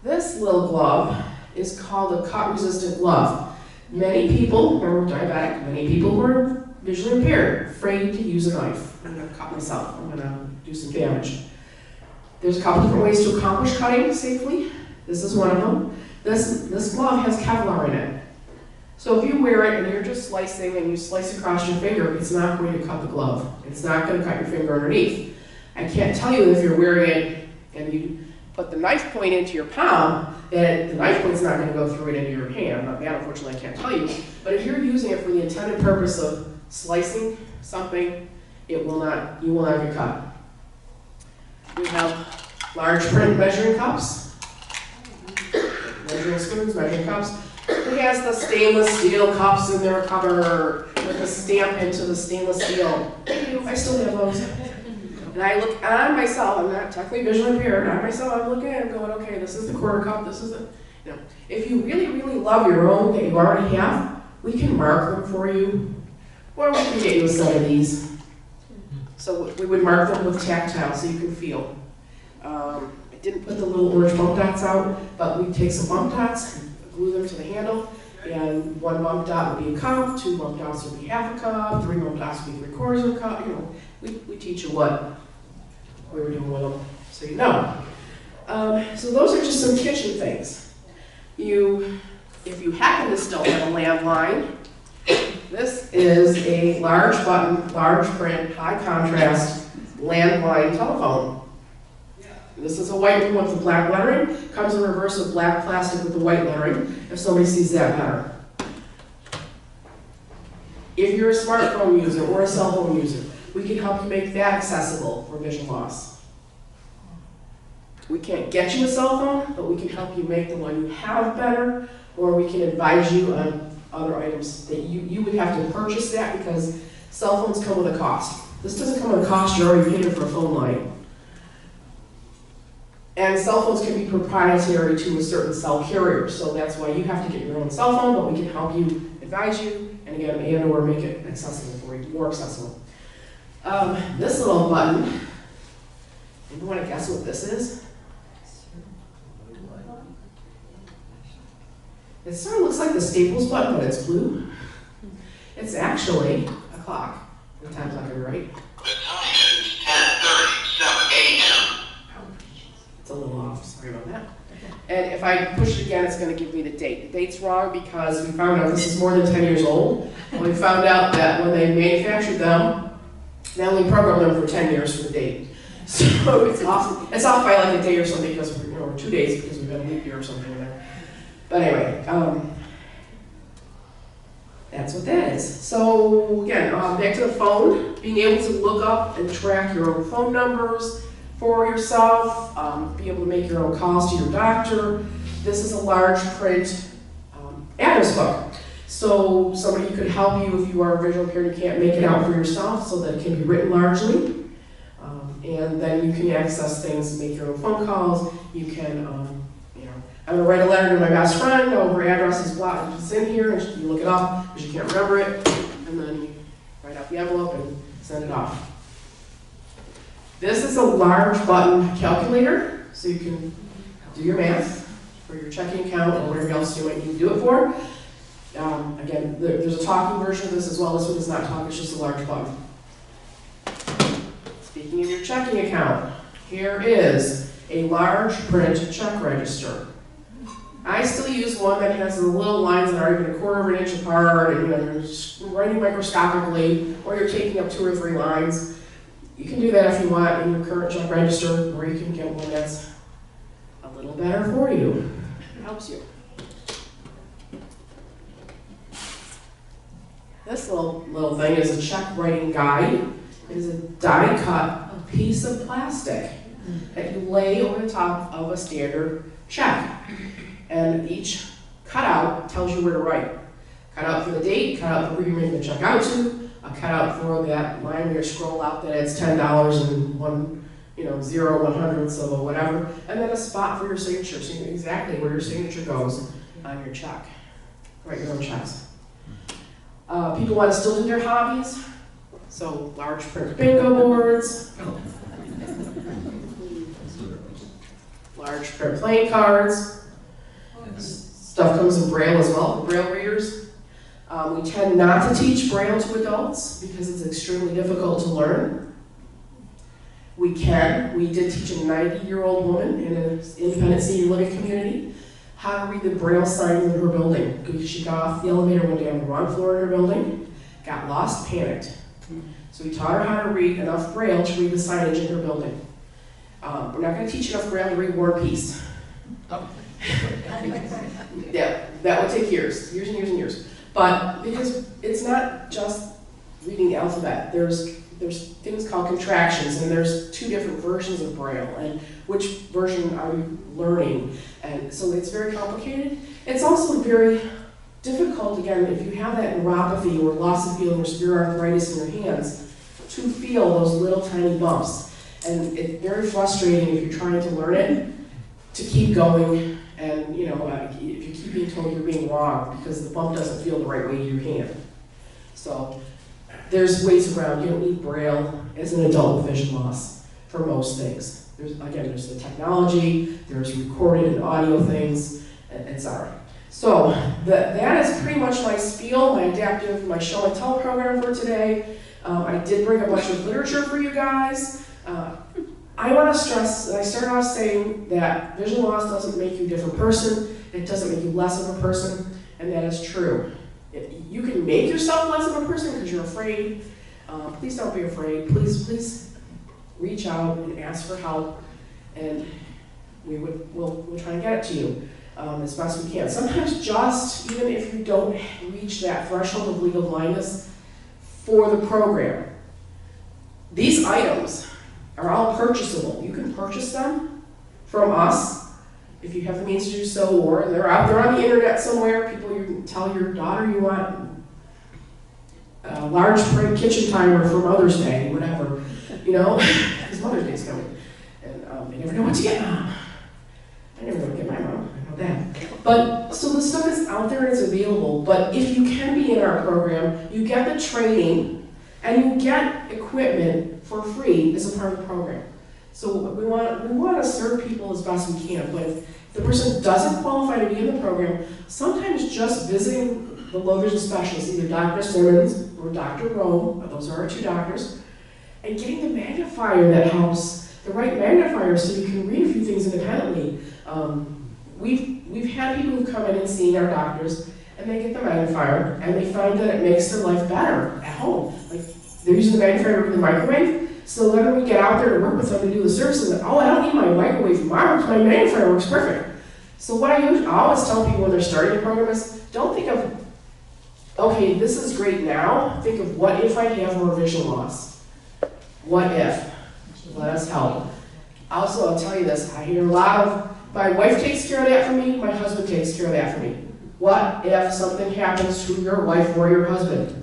This little glove is called a cut-resistant glove. Many people who are diabetic, many people who are visually impaired, afraid to use a knife. I'm going to cut myself. I'm going to do some damage. There's a couple different ways to accomplish cutting safely. This is one of them. This glove has Kevlar in it. So if you wear it and you're just slicing and you slice across your finger, it's not going to cut the glove. It's not going to cut your finger underneath. I can't tell you if you're wearing it and you put the knife point into your palm, that the knife point's not going to go through it into your hand. That, unfortunately, I can't tell you. But if you're using it for the intended purpose of slicing something, you will not get cut. We have large print measuring cups, measuring spoons, measuring cups. It has the stainless steel cups in their cover with a stamp into the stainless steel. I still have those. And I look on myself, I'm not technically visually impaired, on myself I'm looking at it going, okay, this is the quarter cup, this is the, If you really, really love your own that you already have, we can mark them for you, or we can get you a set of these. So we would mark them with tactile so you can feel. I didn't put the little orange bump dots out, but we take some bump dots, glue them to the handle, and one bump dot would be a cup, 2 bump dots would be half a cup, 3 bump dots would be 3/4 of a cup. You know, we teach you what we were doing with them, so you know. So those are just some kitchen things. If you happen to still have a landline, this is a large button, large print, high contrast landline telephone. This is a white one with the black lettering. Comes in reverse of black plastic with the white lettering, if somebody sees that better. If you're a smartphone user or a cell phone user, we can help you make that accessible for vision loss. We can't get you a cell phone, but we can help you make the one you have better, or we can advise you on other items that you would have to purchase that because cell phones come with a cost. This doesn't come with a cost, you're already paying for a phone line. And cell phones can be proprietary to a certain cell carrier, so that's why you have to get your own cell phone, but we can help you, advise you, and again, or make it accessible for you, more accessible. This little button, you want to guess what this is? It sort of looks like the Staples button, but it's blue. It's actually a clock. What time's not going to be right? The time is 10:37 a.m. It's a little off, sorry about that. And if I push it again, it's going to give me the date. The date's wrong because we found out this is more than 10 years old. And we found out that when they manufactured them, they only programmed them for 10 years for the date. So it's off by like a day or something because or 2 days because we've got a leap year or something in there. But anyway, that's what that is. So again, back to the phone, being able to look up and track your own phone numbers for yourself, be able to make your own calls to your doctor. This is a large print address book. So somebody could help you if you are visually impaired and can't make it out for yourself so that it can be written largely. And then you can access things, make your own phone calls. You can, I'm going to write a letter to my best friend. Her address is blocked. It's in here, and you look it up because you can't remember it, and then you write out the envelope and send it off. This is a large button calculator, so you can do your math for your checking account or whatever else you might need to do it for. Again, there's a talking version of this as well. This one does not talk, it's just a large button. Speaking of your checking account, here is a large print check register. I still use one that has the little lines that are even 1/4 of an inch apart, and you're writing microscopically, or you're taking up 2 or 3 lines. You can do that if you want in your current check register, or you can get one that's a little better for you. It helps you. This little thing is a check writing guide. It is a die-cut piece of plastic that you lay over the top of a standard check. And each cutout tells you where to write. Cutout for the date, cutout for who you're making the check out to, a cutout for that line where you scroll out that it's $10 and 0/100ths of a whatever, and then a spot for your signature, so you know exactly where your signature goes on your check. Write your own checks. People want to still do their hobbies, so large print bingo boards, large print playing cards. Stuff comes in Braille as well, for Braille readers. We tend not to teach Braille to adults because it's extremely difficult to learn. We did teach a 90-year-old woman in an independent senior living community how to read the Braille signs in her building. Because she got off the elevator one day on the wrong floor in her building, got lost, panicked. So we taught her how to read enough Braille to read the signage in her building. We're not going to teach enough Braille to read War and Peace. Yeah, that would take years and years and years. But because it's not just reading the alphabet, there's things called contractions, and there's 2 different versions of Braille, and which version are you learning? And so it's very complicated. It's also very difficult, again, if you have that neuropathy or loss of feeling or severe arthritis in your hands, to feel those little tiny bumps. And it's very frustrating if you're trying to learn it, to keep going, and if you keep being told you're being wrong because the bump doesn't feel the right way to your hand. So there's ways around. You don't need Braille as an adult with vision loss for most things. there's the technology, there's recorded and audio things, etc. So that is pretty much my spiel, my show and tell program for today. I did bring a bunch of literature for you guys. I want to stress that I started off saying that vision loss doesn't make you a different person. It doesn't make you less of a person, and that is true. You can make yourself less of a person because you're afraid. Please don't be afraid. Please reach out and ask for help, and we'll try and get it to you as best we can. Sometimes even if you don't reach that threshold of legal blindness for the program, these items are all purchasable. You can purchase them from us if you have the means to do so, or they're out there on the internet somewhere. You can tell your daughter you want a large kitchen timer for Mother's Day, whatever, because Mother's Day's coming. And you never know what to get Mom. I never know what to get my mom, I know that. But, so the stuff is out there and it's available, but if you can be in our program, you get the training and you get equipment for free as a part of the program. So we want to serve people as best we can, but if the person doesn't qualify to be in the program, sometimes just visiting the low vision specialist, either Dr. Simmons or Dr. Rome, those are our two doctors, and getting the magnifier that helps, the right magnifier so you can read a few things independently. We've had people who come in and see our doctors, and they get the magnifier, and they find that it makes their life better at home. Like, they're using the magnifier in the microwave, so then when we get out there to work with them to do the services, I don't need my microwave tomorrow because my magnifier works perfect. So what I always tell people when they're starting a program is, don't think of, okay, this is great now, think of what if I have more vision loss? What if? Let us help. Also, I'll tell you this, I hear a lot of, my wife takes care of that for me, my husband takes care of that for me. What if something happens to your wife or your husband?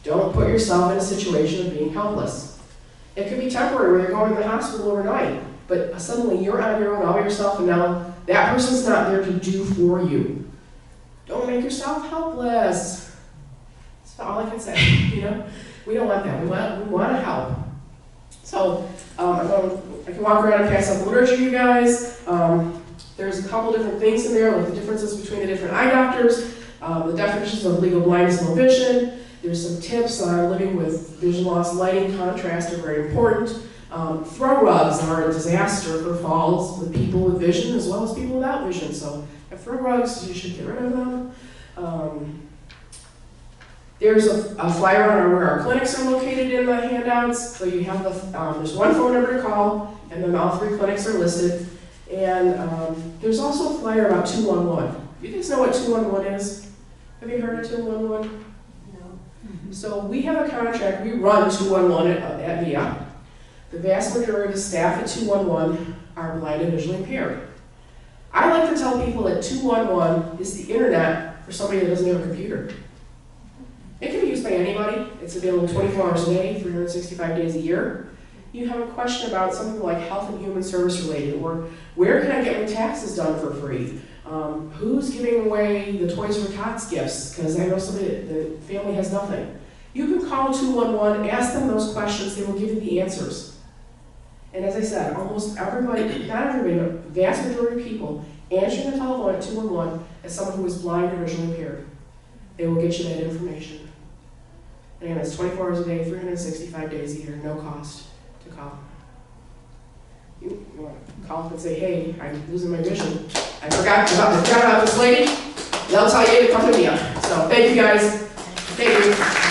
Don't put yourself in a situation of being helpless. It could be temporary where you're going to the hospital overnight, but suddenly you're on your own all by yourself and now that person's not there to do for you. Don't make yourself helpless. That's all I can say, We don't want that. We want to help. So I can walk around and pass up literature to you guys. There's a couple different things in there, like the differences between the different eye doctors, the definitions of legal blindness and low vision. There's some tips on living with vision loss. Lighting, contrast are very important. Throw rugs are a disaster for falls with people with vision as well as people without vision. So if throw rugs, you should get rid of them. There's a flyer on where our clinics are located in the handouts. So you have there's one phone number to call, and then all 3 clinics are listed. And there's also a flyer about 211. You guys know what 211 is? Have you heard of 211? No. So we have a contract. We run 211 at VIA. The vast majority of the staff at 211 are blind and visually impaired. I like to tell people that 211 is the internet for somebody that doesn't have a computer. It can be used by anybody. It's available 24 hours a day, 365 days a year. You have a question about something like health and human service related, or where can I get my taxes done for free? Who's giving away the Toys for Tots gifts? Because I know the family has nothing. You can call 211, ask them those questions, they will give you the answers. And as I said, almost everybody, not everybody, but vast majority of people answering the telephone at 211 as someone who is blind or visually impaired. They will get you that information. And again, it's 24 hours a day, 365 days a year, no cost to call. You want to call up and say, hey, I'm losing my vision. I forgot about this lady. They'll tell you to come to me. So thank you guys. Thank you.